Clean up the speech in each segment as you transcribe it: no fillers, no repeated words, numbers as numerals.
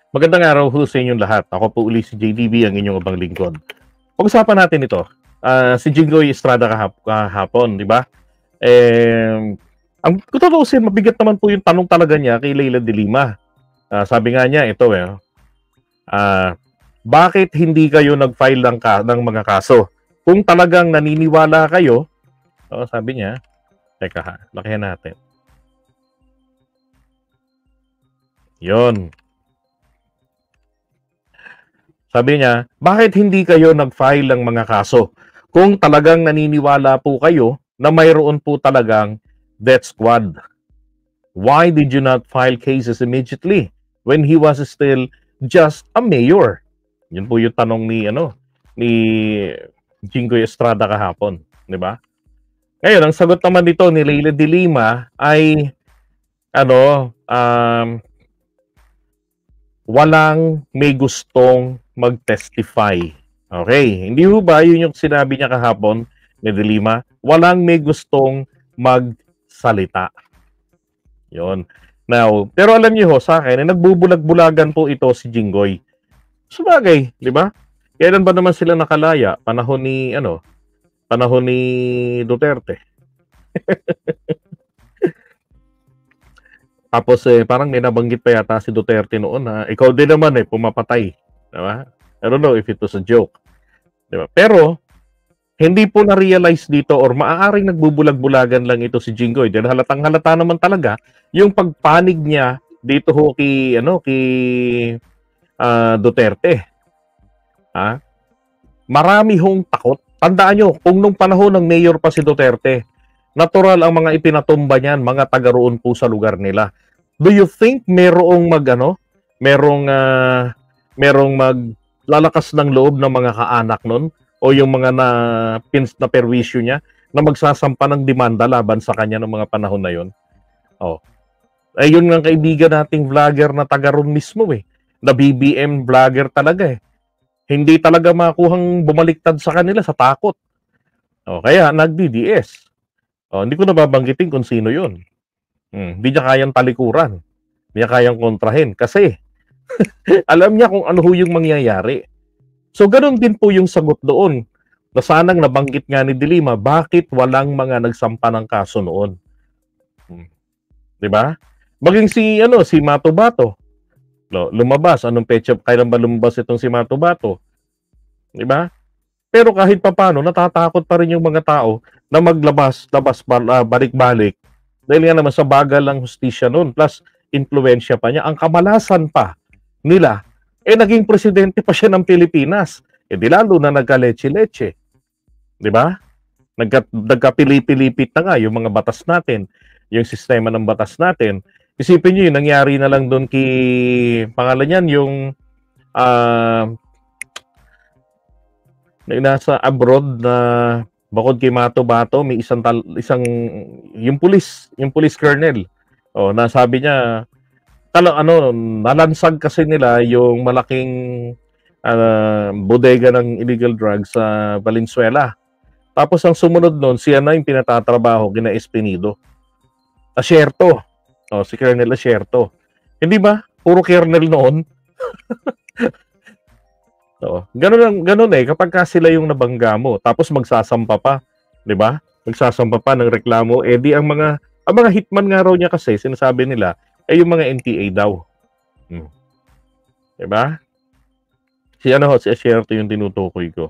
Magandang araw ho sa inyong lahat. Ako po uli si JDB, ang inyong abang lingkod. Pag-usapan natin ito. Si Jinggoy Estrada kahapon, di ba? Ang tutuusin, mabigat naman po yung tanong talaga niya kay Leila de Lima. Sabi nga niya, ito bakit hindi kayo nag-file ng mga kaso? Kung talagang naniniwala kayo, sabi niya, teka ha, lakihan natin. Yon. Sabi niya, bakit hindi kayo nag-file ng mga kaso? Kung talagang naniniwala po kayo na mayroon po talagang death squad, why did you not file cases immediately when he was still just a mayor? Yun po yung tanong ni Jinggoy Estrada kahapon, di ba? Ngayon, ang sagot naman dito ni Leila de Lima ay walang may gustong mag-testify. Okay, hindi ho ba yun yung sinabi niya kahapon ni de Lima? Walang may gustong magsalita. Yon. Now, pero alam niyo ho sa akin, nagbubulag-bulagan po ito si Jinggoy. Sabagay, di ba? Kailan ba naman sila nakalaya? Panahon ni Duterte. Tapos parang may nabanggit pa yata si Duterte noon na ikaw din naman pumapatay. Diba? I don't know if it was a joke. Diba? Pero hindi po na-realize dito or maaaring nagbubulag-bulagan lang ito si Jinggoy. Dahil halatang-halata naman talaga yung pagpanig niya dito ho kay Duterte. Marami hong takot. Tandaan nyo, kung nung panahon ng mayor pa si Duterte, natural ang mga ipinatumba niyan, mga taga roon po sa lugar nila. Do you think merong maglalakas ng loob ng mga kaanak nun o yung mga na perwisyo niya na magsasampa ng demanda laban sa kanya ng mga panahon na yon? Ay yun ng kaibigan nating vlogger na taga roon mismo na BBM vlogger talaga Hindi talaga makuhang bumaliktad sa kanila sa takot. Kaya nag-DDS. Hindi ko nababanggitin kung sino yun. Hindi niya kayang talikuran. Hindi niya kayang kontrahin. Kasi, alam niya kung ano yung mangyayari. So, ganun din po yung sagot doon. Na sanang nabanggit nga ni de Lima, bakit walang mga nagsampa ng kaso noon? Diba? Maging si Mato Bato. Lumabas. Anong petsa? Kailan ba lumabas itong si Mato Bato? Diba? Pero kahit papano, natatakot pa rin yung mga tao na balik-balik. Dahil nga naman sa bagal ng hustisya noon, plus influensya pa niya. Ang kamalasan pa nila, naging presidente pa siya ng Pilipinas. Di lalo na nagka-leche-leche. Diba? Nagka-pilipilipit na nga yung mga batas natin, yung sistema ng batas natin. Isipin nyo yung nangyari na lang doon pangalan yan, yung nasa abroad na bakod kay Mato Bato, may yung police colonel. Nasabi niya nalansag kasi nila yung malaking bodega ng illegal drugs sa Valenzuela. Tapos ang sumunod noon, siya na yung pinatatrabaho kina Espinido. Asierto. Si Colonel Asierto. Hindi ba? Puro colonel noon. Ganun kapag sila yung nabangga mo, tapos magsasampa pa, 'di ba? Magsasampa pa ng reklamo, di ang mga hitman nga raw niya kasi sinasabi nila yung mga NPA daw. 'Di ba? Si Asierto yung tinutukoy ko.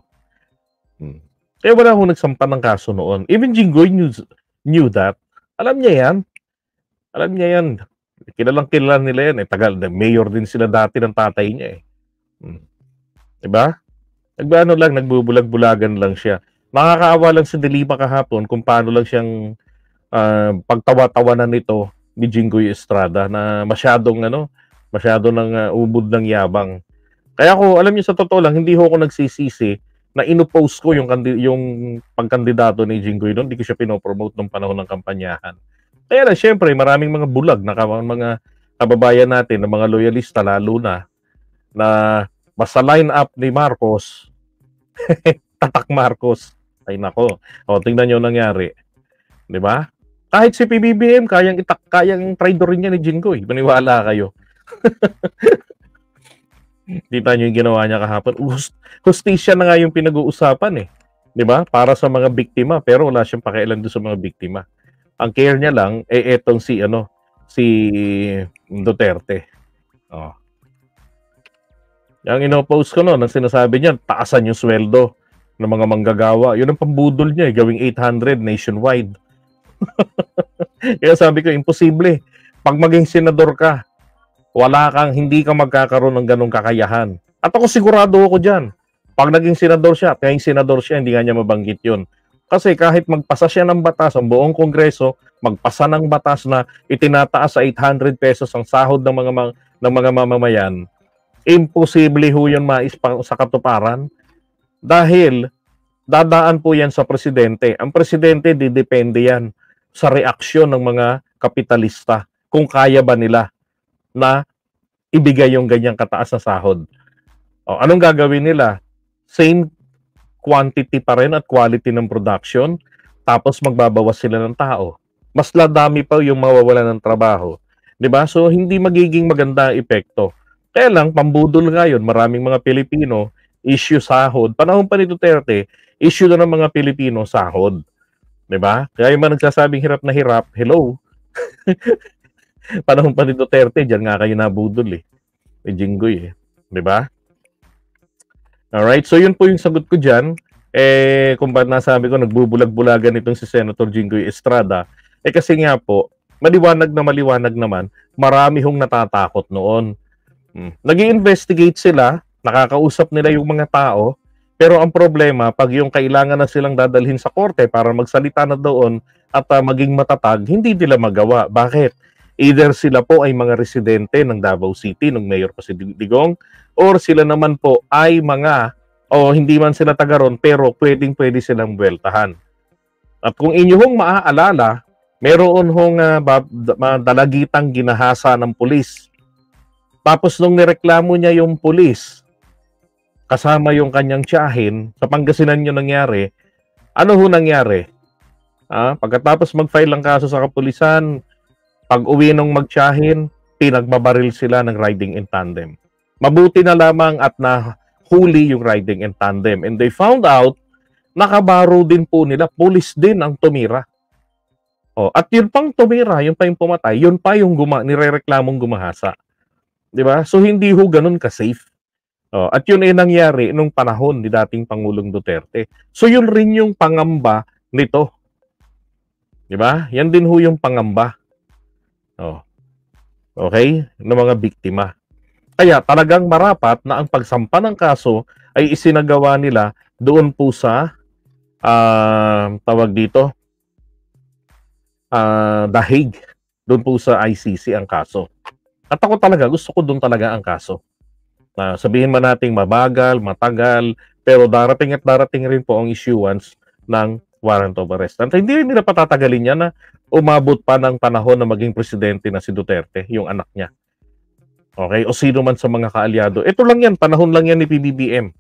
Kaya wala akong nagsampa ng kaso noon. Even Jinggoy knew that. Alam niya yan. Kilala nila yan. Tagal, mayor din sila dati ng tatay niya Diba? Nagbubulag-bulagan lang siya. Nakakaawa lang si de Lima kahapon kung paano lang siyang pagtawa-tawanan nito ni Jinggoy Estrada na masyadong ubod ng yabang. Kaya alam niyo sa totoo lang, hindi ako nagsisisi na inopost ko yung pagkandidato ni Jinggoy doon. Hindi ko siya pinopromote nung panahon ng kampanyahan. Kaya lang, syempre, maraming mga bulag na mga kababayan natin, na mga loyalista lalo na basta line up ni Marcos, tatak Marcos. Ay nako. Tingnan niyo nangyari. 'Di ba? Kahit si PBBM kayang traidorin niya ni Jinggoy. Maniwala kayo. Kita niyo yung ginawa niya kahapon. Hustisya na nga yung pinag-uusapan eh. 'Di ba? Para sa mga biktima, pero wala siyang pakialam doon sa mga biktima. Ang care niya lang etong si Duterte. Oh. Ang ino-post ko noon, ang sinasabi niya, taasan yung sweldo ng mga manggagawa. Yun ang pambudol niya, gawing 800 nationwide. Kaya sabi ko, imposible. Pag maging senador ka, hindi ka magkakaroon ng ganong kakayahan. At ako sigurado ako dyan. Pag naging senador siya, kaya yung senador siya, hindi nga niya mabanggit yun. Kasi kahit magpasa siya ng batas, ang buong kongreso, magpasa ng batas na itinataas sa 800 pesos ang sahod ng mga mamamayan, imposible ho yun sa katuparan. Dahil dadaan po yan sa presidente. Ang presidente, didepende yan sa reaksyon ng mga kapitalista. Kung kaya ba nila na ibigay yung ganyang kataas na sahod. O, anong gagawin nila? Same quantity pa rin at quality ng production, tapos magbabawas sila ng tao. Mas ladami pa yung mawawala ng trabaho. 'Di ba? So, hindi magiging maganda ang epekto. Kaya lang, pambudol ngayon, maraming mga Pilipino, issue sahod. Panahon pa ni Duterte, issue na ng mga Pilipino sahod. 'Di ba? Kaya yung mga nagsasabing hirap na hirap, hello. Panahon pa ni Duterte, diyan nga kayo nabudol eh. May Jinggoy eh. 'Di ba? Alright, so yun po yung sagot ko dyan. Kung ba't nasabi ko, nagbubulag-bulagan itong si Senator Jinggoy Estrada, kasi nga po, maliwanag naman, marami hong natatakot noon. Nag-i-investigate sila, nakakausap nila yung mga tao, pero ang problema, pag yung kailangan na silang dadalhin sa korte para magsalita na doon at maging matatag, hindi nila magawa. Bakit? Either sila po ay mga residente ng Davao City, nung mayor pa si Digong, or sila naman po ay hindi man sila taga ron, pero pwede silang buweltahan. At kung inyong maaalala, meron hong dalagitang ginahasa ng pulis. Tapos nung nireklamo niya yung pulis, kasama yung kanyang tiyahin, sa Pangasinan yun nangyari, ano ho nangyari? Pagkatapos mag-file ng kaso sa kapulisan, pag uwi nung magtiyahin, pinagbabaril sila ng riding in tandem. Mabuti na lamang at nahuli yung riding in tandem. And they found out, nakabaro din po nila, pulis din ang tumira. At yun pang tumira, yun pa yung pumatay, yun pa yung nirereklamong gumahasa. Diba? So hindi ho ganun ka-safe. At yun ay nangyari nung panahon ni dating Pangulong Duterte. So yun rin yung pangamba nito. Diba? Yan din ho yung pangamba. Okay? Ng mga biktima. Kaya talagang marapat na ang pagsampa ng kaso ay isinagawa nila doon po sa The Hague. Doon po sa ICC ang kaso. At ako talaga, gusto ko doon talaga ang kaso. Sabihin man nating mabagal, matagal, pero darating at darating rin po ang issuance ng warrant of arrest. At hindi rin nila patatagalin yan na umabot pa ng panahon na maging presidente na si Duterte, yung anak niya. Okay? O sino man sa mga kaalyado. Ito lang yan, panahon lang yan ni PBBM.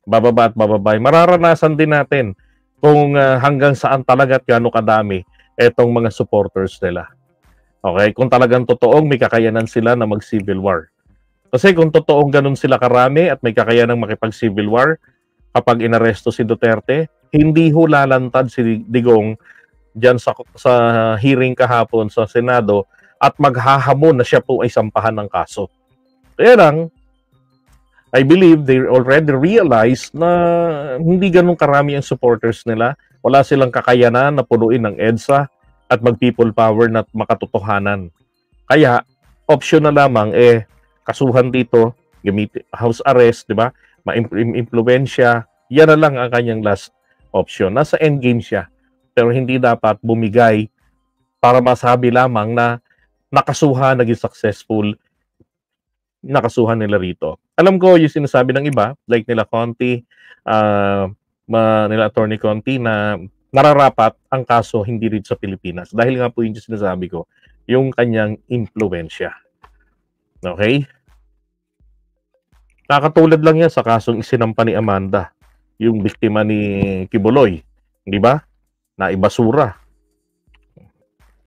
Bababa at bababay. Mararanasan din natin kung hanggang saan talaga at gaano kadami etong mga supporters nila. Okay? Kung talagang totoong may kakayanan sila na mag-civil war. Kasi kung totoong ganun sila karami at may kakayanang makipag-civil war, kapag inaresto si Duterte, hindi ho lalantad si Digong dyan sa hearing kahapon sa Senado at maghahamon na siya po ay sampahan ng kaso. Kaya lang, I believe they already realized na hindi ganun karami ang supporters nila. Wala silang kakayanan na punuin ng EDSA at mag-people power na makatotohanan. Kaya, option na lamang kasuhan dito, house arrest, di ba? Ma-impluwensya, yan na lang ang kanyang last option. Nasa endgame siya. Pero hindi dapat bumigay para masabi lamang na nakasuhan, naging successful, nakasuhan nila rito. Alam ko yung sinasabi ng iba, like nila Conti, nila Attorney Conti, na nararapat ang kaso hindi rin sa Pilipinas. Dahil nga po yung sinasabi ko, yung kanyang impluwensya. Okay? Nakatulad lang yan sa kasong isinampa ni Amanda, yung biktima ni Kibuloy. Di ba? Na ibasura.